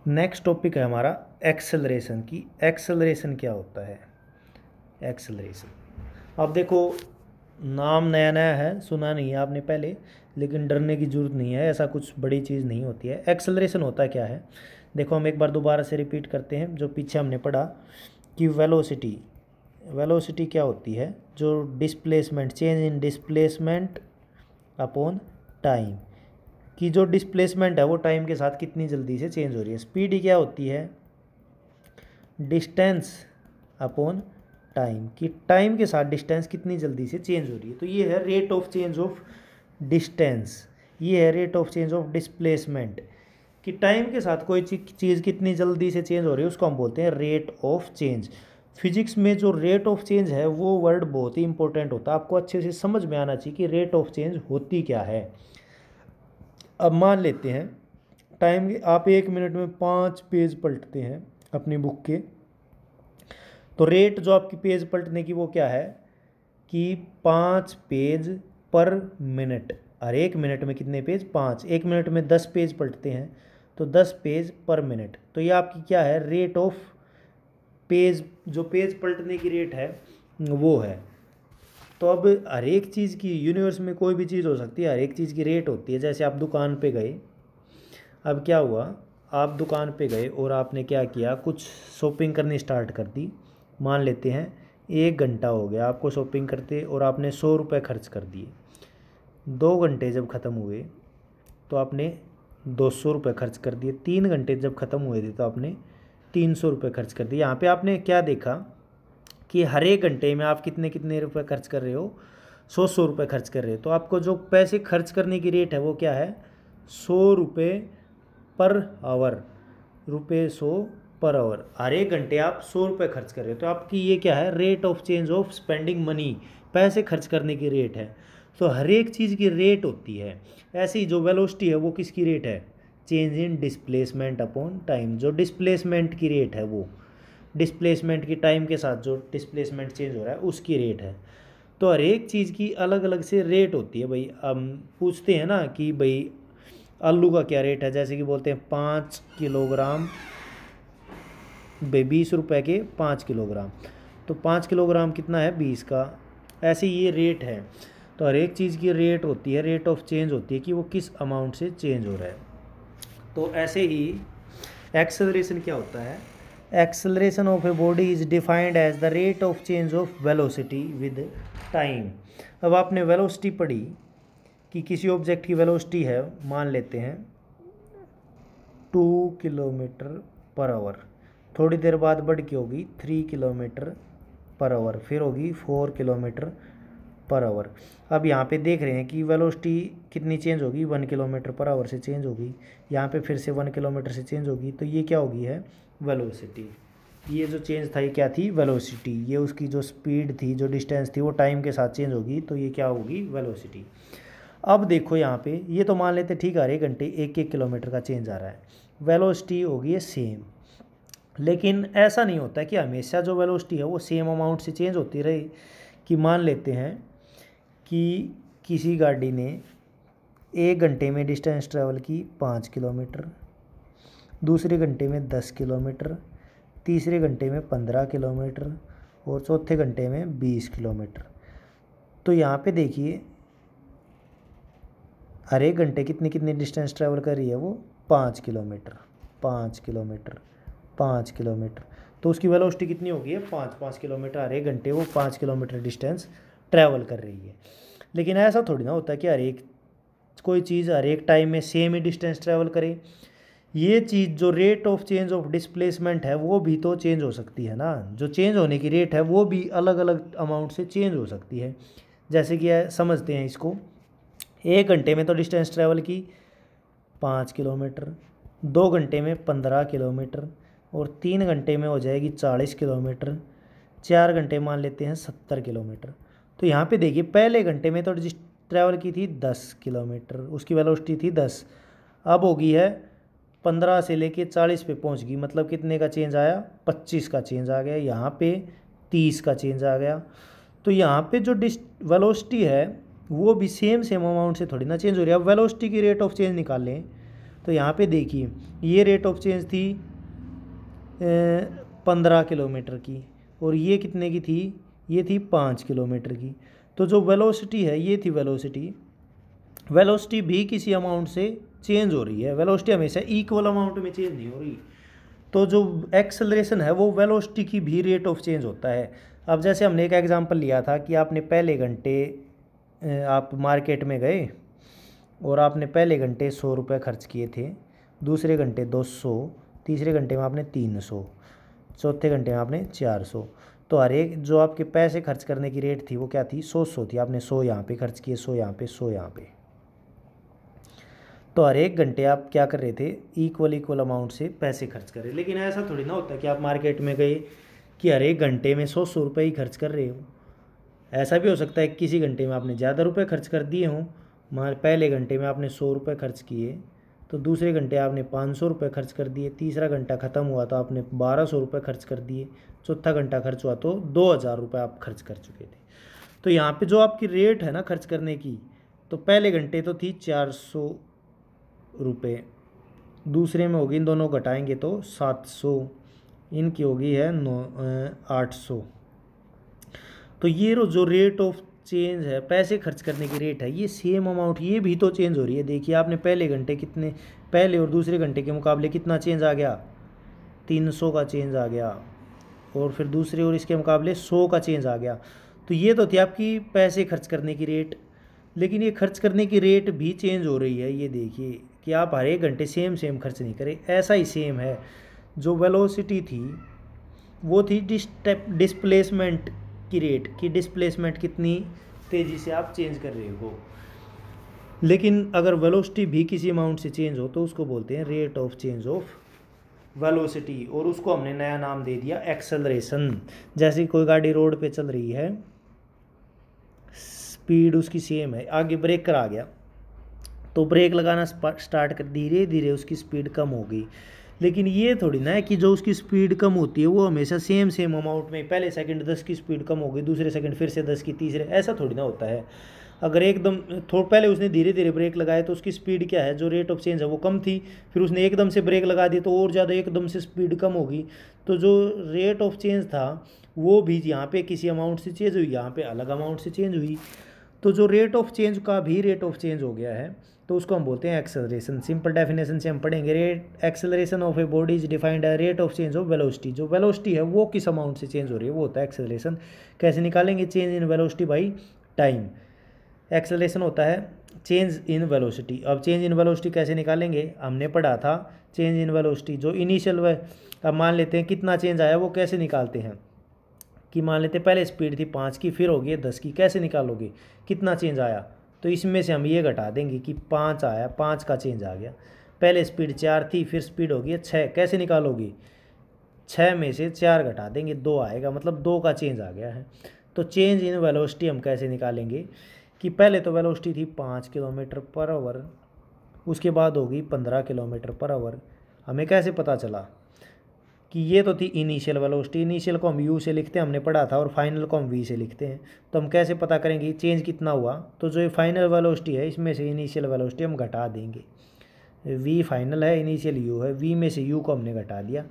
Next topic है हमारा acceleration की। एक्सेलरेशन क्या होता है? एक्सेलरेशन, अब देखो, नाम नया नया है, सुना नहीं है आपने पहले, लेकिन डरने की ज़रूरत नहीं है, ऐसा कुछ बड़ी चीज़ नहीं होती है। एक्सेलरेशन होता क्या है? देखो, हम एक बार दोबारा से रिपीट करते हैं जो पीछे हमने पढ़ा कि वेलोसिटी, वेलोसिटी क्या होती है? जो displacement, change in displacement upon time, कि जो डिस्प्लेसमेंट है वो टाइम के साथ कितनी जल्दी से चेंज हो रही है। स्पीड क्या होती है? डिस्टेंस अपॉन टाइम, कि टाइम के साथ डिस्टेंस कितनी जल्दी से चेंज हो रही है। तो ये है rate of change of distance, ये है rate of change of displacement, कि टाइम के साथ कोई चीज़ कितनी जल्दी से चेंज हो रही है उसको हम बोलते हैं रेट ऑफ चेंज। फिजिक्स में जो रेट ऑफ चेंज है वो वर्ड बहुत ही इंपॉर्टेंट होता है, आपको अच्छे से समझ में आना चाहिए कि रेट ऑफ चेंज होती क्या है। अब मान लेते हैं टाइम, आप 1 मिनट में 5 पेज पलटते हैं अपनी बुक के, तो रेट जो आपकी पेज पलटने की वो क्या है कि 5 पेज पर मिनट। और 1 मिनट में कितने पेज? 5। 1 मिनट में 10 पेज पलटते हैं तो 10 पेज पर मिनट। तो ये आपकी क्या है? रेट ऑफ पेज, जो पेज पलटने की रेट है वो है। तो अब हर एक चीज़ की, यूनिवर्स में कोई भी चीज़ हो सकती है, हर एक चीज़ की रेट होती है। जैसे आप दुकान पे गए, अब क्या हुआ, आप दुकान पे गए और आपने क्या किया, कुछ शॉपिंग करनी स्टार्ट कर दी। मान लेते हैं 1 घंटा हो गया आपको शॉपिंग करते और आपने 100 रुपये खर्च कर दिए। 2 घंटे जब ख़त्म हुए तो आपने 200 रुपये खर्च कर दिए। 3 घंटे जब ख़त्म हुए थे तो आपने 300 रुपये खर्च कर दिए। यहाँ पे आपने क्या देखा कि हर 1 घंटे में आप कितने कितने रुपए खर्च कर रहे हो? 100 रुपये खर्च कर रहे हो। तो आपको जो पैसे खर्च करने की रेट है वो क्या है? 100 रुपये पर आवर, रुपये 100 पर आवर। हर 1 घंटे आप 100 रुपये खर्च कर रहे हो, तो आपकी ये क्या है? Rate of change of spending money, पैसे खर्च करने की रेट है। तो हर एक चीज़ की रेट होती है। ऐसी जो वेलोसिटी है वो किसकी रेट है? Change in displacement upon time, जो डिस्प्लेसमेंट की रेट है वो, डिस्प्लेसमेंट की टाइम के साथ जो डिस्प्लेसमेंट चेंज हो रहा है उसकी रेट है। तो हर एक चीज़ की अलग अलग से रेट होती है भाई। हम पूछते हैं ना कि भाई आलू का क्या रेट है, जैसे कि बोलते हैं 5 किलोग्राम, भाई 20 रुपये के 5 किलोग्राम, तो 5 किलोग्राम कितना है? 20 का। ऐसे ये रेट है। तो हर एक चीज़ की रेट होती है, रेट ऑफ चेंज होती है कि वो किस अमाउंट से चेंज हो रहा है। तो ऐसे ही एक्सेलरेशन क्या होता है? Acceleration of a body is defined as the rate of change of velocity with time. अब आपने वेलोसिटी पढ़ी कि किसी ऑब्जेक्ट की वेलोसिटी है, मान लेते हैं 2 किलोमीटर पर आवर, थोड़ी देर बाद बढ़ के होगी 3 किलोमीटर पर आवर, फिर होगी 4 किलोमीटर पर आवर। अब यहाँ पे देख रहे हैं कि वेलोसिटी कितनी चेंज होगी? 1 किलोमीटर पर आवर से चेंज होगी। यहाँ पे फिर से 1 किलोमीटर से चेंज होगी, तो ये क्या होगी है? वेलोसिटी। ये जो चेंज था ये क्या थी? वेलोसिटी। ये उसकी जो स्पीड थी, जो डिस्टेंस थी, वो टाइम के साथ चेंज होगी, तो ये क्या होगी? वेलोसिटी। अब देखो यहाँ पे, ये तो मान लेते ठीक है हर 1 घंटे 1 1 किलोमीटर का चेंज आ रहा है, वेलोसिटी होगी है सेम। लेकिन ऐसा नहीं होता कि हमेशा जो वेलोसिटी है वो सेम अमाउंट से चेंज होती रहे। कि मान लेते हैं कि किसी गाड़ी ने 1 घंटे में डिस्टेंस ट्रेवल की 5 किलोमीटर, दूसरे घंटे में 10 किलोमीटर, तीसरे घंटे में 15 किलोमीटर और चौथे घंटे में 20 किलोमीटर। तो यहाँ पे देखिए हर 1 घंटे कितनी कितनी डिस्टेंस ट्रैवल कर रही है वो? 5 किलोमीटर, 5 किलोमीटर, 5 किलोमीटर। तो उसकी वेलोसिटी कितनी होगी है? 5 5 किलोमीटर। हर 1 घंटे वो 5 किलोमीटर डिस्टेंस ट्रैवल कर रही है। लेकिन ऐसा थोड़ी ना होता है कि हर एक कोई चीज़ हर एक टाइम में सेम ही डिस्टेंस ट्रैवल करे। ये चीज़ जो rate of change of displacement है वो भी तो चेंज हो सकती है ना। जो चेंज होने की रेट है वो भी अलग अलग अमाउंट से चेंज हो सकती है। जैसे कि समझते हैं इसको, 1 घंटे में तो डिस्टेंस ट्रैवल की 5 किलोमीटर, 2 घंटे में 15 किलोमीटर और 3 घंटे में हो जाएगी 40 किलोमीटर, 4 घंटे मान लेते हैं 70 किलोमीटर। तो यहाँ पे देखिए पहले घंटे में तो ट्रैवल की थी 10 किलोमीटर, उसकी वेलोसिटी थी 10, अब होगी है 15 से लेके 40 पे पहुँच गई, मतलब कितने का चेंज आया? 25 का चेंज आ गया। यहाँ पे 30 का चेंज आ गया। तो यहाँ पे जो वेलोसिटी है वो भी सेम अमाउंट से थोड़ी ना चेंज हो रही है। अब वेलोसिटी की रेट ऑफ चेंज निकाल लें तो यहाँ पे देखिए ये रेट ऑफ चेंज थी 15 किलोमीटर की, और ये कितने की थी, ये थी 5 किलोमीटर की। तो जो वेलोसिटी है ये थी वेलोसिटी, वेलोसिटी भी किसी अमाउंट से चेंज हो रही है, वेलोसिटी हमेशा इक्वल अमाउंट में चेंज नहीं हो रही। तो जो एक्सेलरेशन है वो वेलोसिटी की भी रेट ऑफ चेंज होता है। अब जैसे हमने एक एग्जांपल लिया था कि आपने पहले घंटे आप मार्केट में गए और आपने पहले घंटे 100 रुपये खर्च किए थे, दूसरे घंटे 200, तीसरे घंटे में आपने 300, चौथे घंटे में आपने 400। तो हर एक जो आपके पैसे खर्च करने की रेट थी वो क्या थी, 100 थी। आपने 100 यहाँ पे खर्च किए, 100 यहाँ पे, 100 यहाँ पे। तो हर एक घंटे आप क्या कर रहे थे, इक्वल अमाउंट से पैसे खर्च कर रहे। लेकिन ऐसा थोड़ी ना होता है कि आप मार्केट में गए कि हर एक घंटे में 100 रुपये ही खर्च कर रहे हो। ऐसा भी हो सकता है कि किसी घंटे में आपने ज़्यादा रुपये खर्च कर दिए हों। पहले घंटे में आपने 100 रुपये खर्च किए, तो दूसरे घंटे आपने 500 रुपये खर्च कर दिए, तीसरा घंटा ख़त्म हुआ तो आपने 1200 रुपये खर्च कर दिए, चौथा घंटा खर्च हुआ तो 2000 रुपये आप खर्च कर चुके थे। तो यहाँ पे जो आपकी रेट है ना खर्च करने की, तो पहले घंटे तो थी 400 रुपये, दूसरे में होगी, इन दोनों घटाएंगे तो 700, इनकी होगी है 800। तो ये जो रेट ऑफ चेंज है, पैसे खर्च करने की रेट है, ये सेम अमाउंट ये भी तो चेंज हो रही है। देखिए आपने पहले घंटे कितने, पहले और दूसरे घंटे के मुकाबले कितना चेंज आ गया, 300 का चेंज आ गया, और फिर दूसरे और इसके मुकाबले 100 का चेंज आ गया। तो ये तो थी आपकी पैसे खर्च करने की रेट, लेकिन ये खर्च करने की रेट भी चेंज हो रही है। ये देखिए कि आप हर एक घंटे सेम खर्च नहीं करें। ऐसा ही सेम है, जो वेलोसिटी थी वो थी डिस्प्लेसमेंट की रेट, कि डिस्प्लेसमेंट कितनी तेज़ी से आप चेंज कर रहे हो। लेकिन अगर वेलोसिटी भी किसी अमाउंट से चेंज हो तो उसको बोलते हैं rate of change of velocity, और उसको हमने नया नाम दे दिया एक्सेलरेशन। जैसे कोई गाड़ी रोड पे चल रही है, स्पीड उसकी सेम है, आगे ब्रेकर आ गया तो ब्रेक लगाना स्टार्ट कर, धीरे धीरे उसकी स्पीड कम हो गई। लेकिन ये थोड़ी ना है कि जो उसकी स्पीड कम होती है वो हमेशा सेम अमाउंट में, पहले सेकंड 10 की स्पीड कम हो गई, दूसरे सेकंड फिर से 10 की, तीसरे, ऐसा थोड़ी ना होता है। अगर एकदम पहले उसने धीरे धीरे ब्रेक लगाया तो उसकी स्पीड क्या है, जो रेट ऑफ चेंज है वो कम थी, फिर उसने एकदम से ब्रेक लगा दी तो और ज़्यादा एकदम से स्पीड कम होगी। तो जो रेट ऑफ चेंज था वो भी यहाँ पे किसी अमाउंट से चेंज हुई, यहाँ पे अलग अमाउंट से चेंज हुई। तो जो रेट ऑफ चेंज का भी रेट ऑफ चेंज हो गया है तो उसको हम बोलते हैं एक्सेलरेशन। सिंपल डेफिनेशन से हम पढ़ेंगे, rate acceleration of a body is defined as rate of change of velocity. जो वेलोसिटी है वो किस अमाउंट से चेंज हो रही है वो होता है एक्सेलरेशन। कैसे निकालेंगे, change in velocity by time. Acceleration होता है चेंज इन वेलोसिटी। अब चेंज इन वेलोसिटी कैसे निकालेंगे, हमने पढ़ा था चेंज इन वेलोसिटी जो इनिशियल अब मान लेते हैं कितना चेंज आया वो कैसे निकालते हैं, कि मान लेते पहले स्पीड थी 5 की, फिर हो गई 10 की, कैसे निकालोगे कितना चेंज आया, तो इसमें से हम ये घटा देंगे कि 5 आया, 5 का चेंज आ गया। पहले स्पीड 4 थी, फिर स्पीड हो गई 6, कैसे निकालोगे, 6 में से 4 घटा देंगे, 2 आएगा, मतलब 2 का चेंज आ गया है। तो चेंज इन वेलोसिटी हम कैसे निकालेंगे, कि पहले तो वेलोसिटी थी 5 किलोमीटर पर आवर, उसके बाद होगी 15 किलोमीटर पर आवर। हमें कैसे पता चला कि ये तो थी इनिशियल वेलोसिटी, इनिशियल को हम यू से लिखते हैं, हमने पढ़ा था, और फाइनल को हम वी से लिखते हैं। तो हम कैसे पता करेंगे चेंज कितना हुआ, तो जो ये फाइनल वेलोसिटी है इसमें से इनिशियल वेलोसिटी हम घटा देंगे। वी फाइनल है, इनिशियल यू है, वी में से यू को हमने घटा दिया,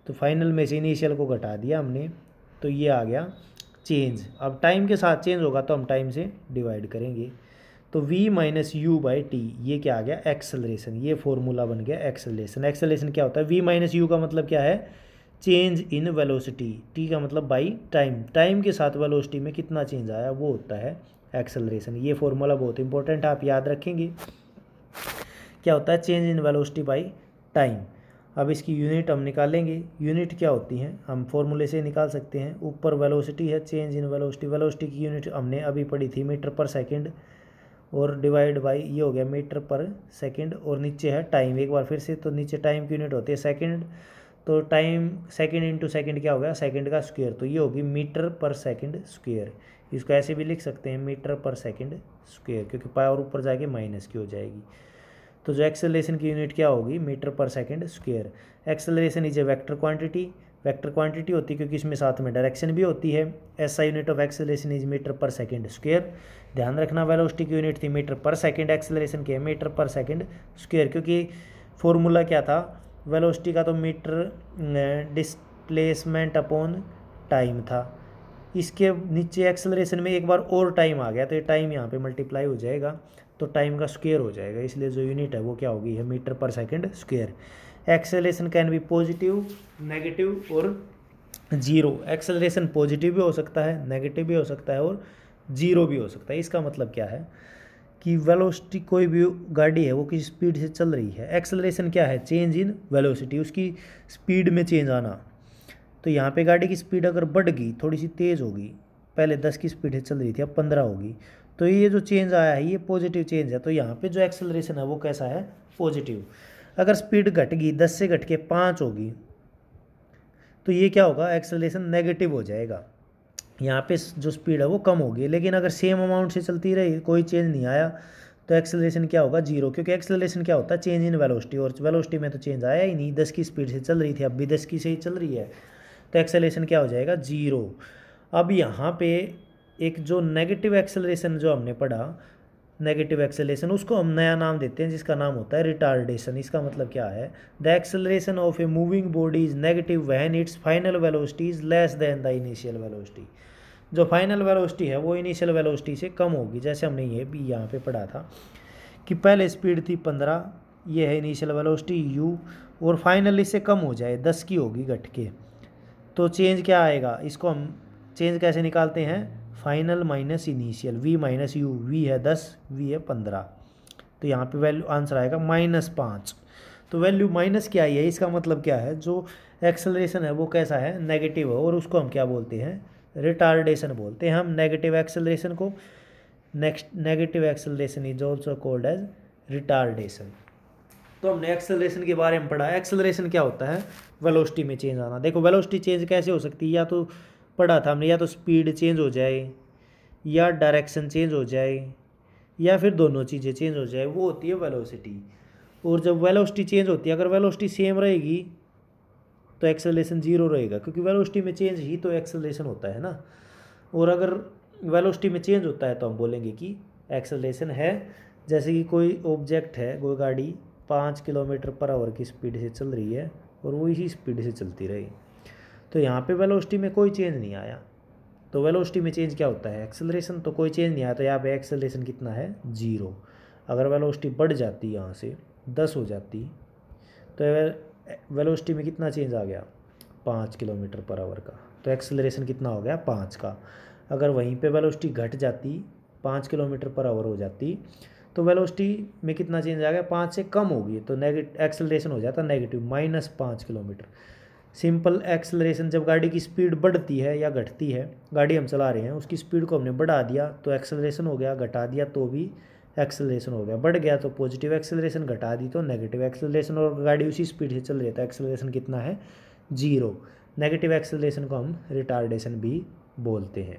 तो फाइनल में से इनिशियल को घटा दिया हमने, तो ये आ गया चेंज। अब टाइम के साथ चेंज होगा तो हम टाइम से डिवाइड करेंगे, तो v minus you by T, ये क्या आ गया एक्सेलरेशन। ये फॉर्मूला बन गया एक्सेलरेशन। एक्सेलरेशन क्या होता है, v माइनस यू का मतलब क्या है, चेंज इन वेलोसिटी, टी का मतलब बाई टाइम, टाइम के साथ वेलोसिटी में कितना चेंज आया वो होता है एक्सेलरेशन। ये फॉर्मूला बहुत इंपॉर्टेंट है, आप याद रखेंगे। क्या होता है, change in velocity by time. अब इसकी यूनिट हम निकालेंगे, यूनिट क्या होती हैं हम फॉर्मूले से निकाल सकते हैं। ऊपर वेलोसिटी है, चेंज इन वेलोसिटी, वेलोसिटी की यूनिट हमने अभी पढ़ी थी मीटर पर सेकंड, और डिवाइड बाई ये हो गया मीटर पर सेकंड, और नीचे है टाइम। एक बार फिर से, तो नीचे टाइम की यूनिट होती है सेकंड, तो टाइम सेकंड इंटू सेकंड क्या हो गया, सेकंड का स्क्वायर, तो ये होगी मीटर पर सेकंड स्क्वायर। इसको ऐसे भी लिख सकते हैं मीटर पर सेकंड स्क्वायर, क्योंकि पावर ऊपर जाके माइनस की हो जाएगी। तो जो एक्सेलरेशन की यूनिट क्या होगी, metre per second square. Acceleration is a vector quantity, vector quantity होती है क्योंकि इसमें साथ में डायरेक्शन भी होती है। SI unit of acceleration is metre per second square. ध्यान रखना वेलोसिटी की यूनिट थी मीटर पर सेकंड, एक्सेलरेशन की है मीटर पर सेकंड स्क्वायर, क्योंकि फॉर्मूला क्या था वेलोसिटी का, तो मीटर डिस्प्लेसमेंट अपॉन टाइम था। इसके नीचे एक्सेलरेशन में एक बार और टाइम आ गया तो ये टाइम यहाँ पे मल्टीप्लाई हो जाएगा, तो टाइम का स्क्वायर हो जाएगा, इसलिए जो यूनिट है वो क्या होगी है metre per second square. Acceleration can be positive, negative और जीरो। एक्सेलरेशन पॉजिटिव भी हो सकता है, नेगेटिव भी हो सकता है और जीरो भी हो सकता है। इसका मतलब क्या है कि वेलोसिटी, कोई भी गाड़ी है वो किस स्पीड से चल रही है, एक्सेलरेशन क्या है चेंज इन वेलोसिटी, उसकी स्पीड में चेंज आना। तो यहाँ पे गाड़ी की स्पीड अगर बढ़ गई, थोड़ी सी तेज़ होगी, पहले 10 की स्पीड से चल रही थी अब 15 होगी, तो ये जो चेंज आया है ये पॉजिटिव चेंज है, तो यहाँ पे जो एक्सेलरेशन है वो कैसा है पॉजिटिव। अगर स्पीड घट गई 10 से घट के 5 होगी तो ये क्या होगा एक्सेलरेशन नेगेटिव हो जाएगा, यहाँ पे जो स्पीड है वो कम होगी। लेकिन अगर सेम अमाउंट से चलती रही, कोई चेंज नहीं आया, तो एक्सेलरेशन क्या होगा जीरो, क्योंकि एक्सेलरेशन क्या होता है चेंज इन वेलोसिटी, और वेलोसिटी में तो चेंज आया ही नहीं, 10 की स्पीड से चल रही थी अब भी 10 की से ही चल रही है, तो एक्सेलरेशन क्या हो जाएगा जीरो। अब यहाँ पे एक जो नेगेटिव एक्सेलरेशन जो हमने पढ़ा, नेगेटिव एक्सेलरेशन, उसको हम नया नाम देते हैं जिसका नाम होता है रिटार्डेशन। इसका मतलब क्या है, the acceleration of a moving body is negative when it's final velocity is less than the initial velocity. जो फाइनल वेलोसिटी है वो इनिशियल वेलोसिटी से कम होगी। जैसे हमने ये भी यहाँ पे पढ़ा था कि पहले स्पीड थी 15, ये है इनिशियल वेलोसिटी u, और फाइनल इससे कम हो जाए 10 की होगी घट के, तो चेंज क्या आएगा, इसको हम चेंज कैसे निकालते हैं, final minus initial, v minus you, v है 10, v है 15, तो यहाँ पे वैल्यू आंसर आएगा -5। तो वैल्यू माइनस क्या आई है, इसका मतलब क्या है जो एक्सेलरेशन है वो कैसा है नेगेटिव है, और उसको हम क्या बोलते हैं रिटार्डेशन बोलते हैं हम नेगेटिव एक्सेलरेशन को। Negative acceleration is also called as retardation. तो हमने एक्सेलरेशन के बारे में पढ़ा। एक्सेलरेशन क्या होता है, वेलोसिटी में चेंज आना। देखो वेलोसिटी चेंज कैसे हो सकती है, या तो पढ़ा था हमने, या तो स्पीड चेंज हो जाए, या डायरेक्शन चेंज हो जाए, या फिर दोनों चीज़ें चेंज हो जाए, वो होती है वेलोसिटी। और जब वेलोसिटी चेंज होती है, अगर वेलोसिटी सेम रहेगी तो एक्सेलरेशन जीरो रहेगा, क्योंकि वेलोसिटी में चेंज ही तो एक्सेलरेशन होता है ना। और अगर वेलोसिटी में चेंज होता है तो हम बोलेंगे कि एक्सेलरेशन है। जैसे कि कोई ऑब्जेक्ट है, कोई गाड़ी 5 किलोमीटर पर आवर की स्पीड से चल रही है और वो इसी स्पीड से चलती रही, तो यहाँ पे वेलोसिटी में कोई चेंज नहीं आया, तो वेलोसिटी में चेंज क्या होता है एक्सेलरेशन, तो कोई चेंज नहीं आया, तो यहाँ पे एक्सेलरेशन कितना है जीरो। अगर वेलोसिटी बढ़ जाती यहाँ से 10 हो जाती, तो वेलोसिटी में कितना चेंज आ गया 5 किलोमीटर पर आवर का, तो एक्सेलरेशन कितना हो गया 5 का। अगर वहीं पे वेलोसिटी घट जाती 5 किलोमीटर पर आवर हो जाती, तो वेलोसिटी में कितना चेंज आ गया 5 से कम होगी, तो एक्सेलरेशन हो जाता नेगेटिव -5 किलोमीटर। सिंपल एक्सेलरेशन, जब गाड़ी की स्पीड बढ़ती है या घटती है, गाड़ी हम चला रहे हैं उसकी स्पीड को हमने बढ़ा दिया तो एक्सेलरेशन हो गया, घटा दिया तो भी एक्सेलरेशन हो गया, बढ़ गया तो पॉजिटिव एक्सेलरेशन, घटा दी तो नेगेटिव एक्सेलरेशन, और गाड़ी उसी स्पीड से चल रही है तो एक्सेलरेशन कितना है जीरो। नेगेटिव एक्सेलरेशन को हम रिटार्डेशन भी बोलते हैं।